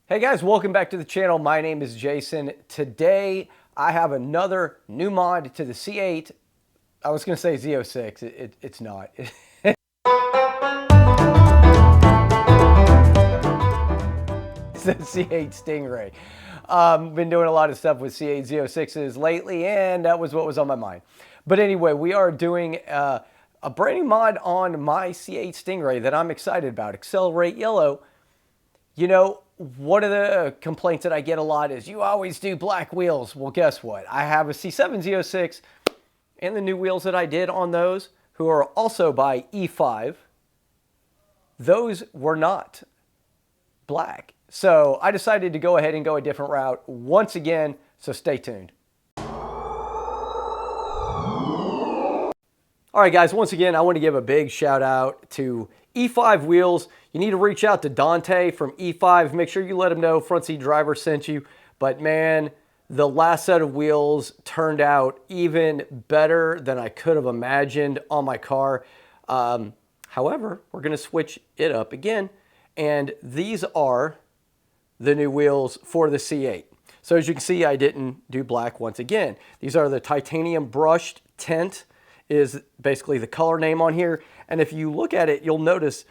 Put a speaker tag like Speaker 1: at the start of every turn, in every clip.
Speaker 1: Hey guys, welcome back to the channel. My name is Jason. Today I have another new mod to the C8. I was going to say Z06. It's not. It's the C8 Stingray. Been doing a lot of stuff with C8 Z06s lately, and that was what was on my mind. But anyway, we are doing a brand new mod on my C8 Stingray that I'm excited about. Accelerate Yellow. You know, one of the complaints that I get a lot is you always do black wheels. Well, guess what? I have a C7 Z06 and the new wheels that I did on those, who are also by E5, those were not black. So I decided to go ahead and go a different route once again, so stay tuned. All right, guys, once again, I want to give a big shout out to E5 Wheels. You need to reach out to Dante from E5. Make sure you let him know Front Seat Driver sent you. But man, the last set of wheels turned out even better than I could have imagined on my car. However, we're going to switch it up again. And these are the new wheels for the C8. So as you can see, I didn't do black once again. These are the titanium brushed tint is basically the color name on here. And if you look at it, you'll notice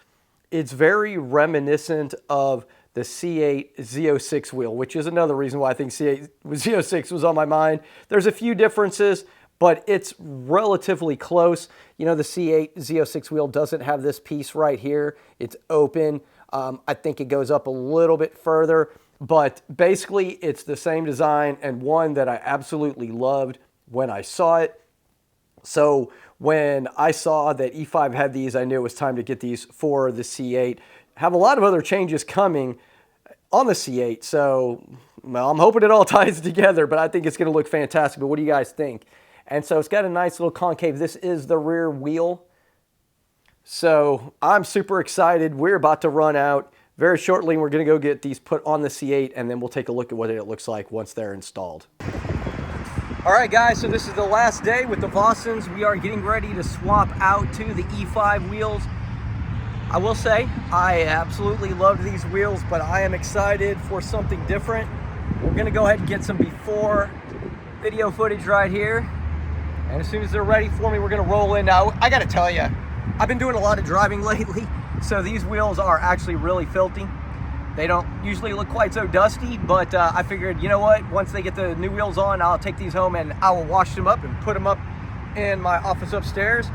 Speaker 1: it's very reminiscent of the C8 Z06 wheel, which is another reason why I think C8 Z06 was on my mind. There's a few differences, but it's relatively close. You know, the C8 Z06 wheel doesn't have this piece right here. It's open. I think it goes up a little bit further, but basically it's the same design and one that I absolutely loved when I saw it. So when I saw that E5 had these, I knew it was time to get these for the C8. Have a lot of other changes coming on the C8, so well, I'm hoping it all ties together, but I think it's going to look fantastic. But what do you guys think? And so it's got a nice little concave. This is the rear wheel. So I'm super excited. We're about to run out very shortly. We're going to go get these put on the C8, and then we'll take a look at what it looks like once they're installed. All right, guys, so this is the last day with the Vossens. We are getting ready to swap out to the E5 wheels. I will say, I absolutely loved these wheels, but I am excited for something different. We're gonna go ahead and get some before video footage right here. And as soon as they're ready for me, we're gonna roll in. Now, I gotta tell you, I've been doing a lot of driving lately, so these wheels are actually really filthy. They don't usually look quite so dusty, but I figured, you know what? Once they get the new wheels on, I'll take these home and I will wash them up and put them up in my office upstairs.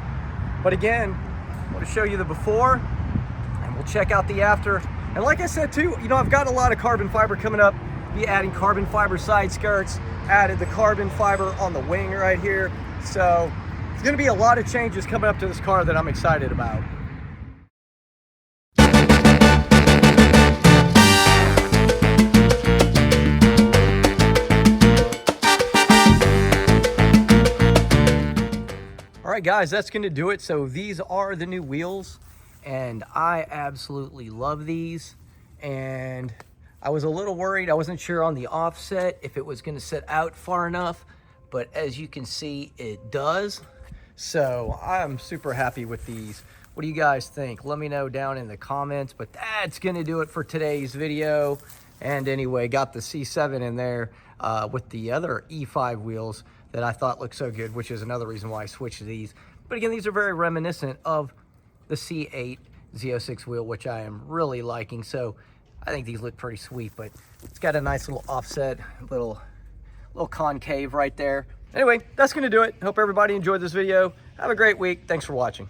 Speaker 1: But again, I want to show you the before and we'll check out the after. And like I said too, you know, I've got a lot of carbon fiber coming up. Be adding carbon fiber side skirts, added the carbon fiber on the wing right here. So it's going to be a lot of changes coming up to this car that I'm excited about. All right, guys, that's going to do it. So these are the new wheels, and I absolutely love these. And I was a little worried. I wasn't sure on the offset if it was going to set out far enough, but as you can see, it does. So I'm super happy with these. What do you guys think? Let me know down in the comments, but that's going to do it for today's video. And anyway, got the C7 in there with the other E5 wheels that I thought looked so good, which is another reason why I switched to these. But again, these are very reminiscent of the C8 Z06 wheel, which I am really liking. So I think these look pretty sweet, but it's got a nice little offset, little concave right there. Anyway, that's gonna do it. Hope everybody enjoyed this video. Have a great week. Thanks for watching.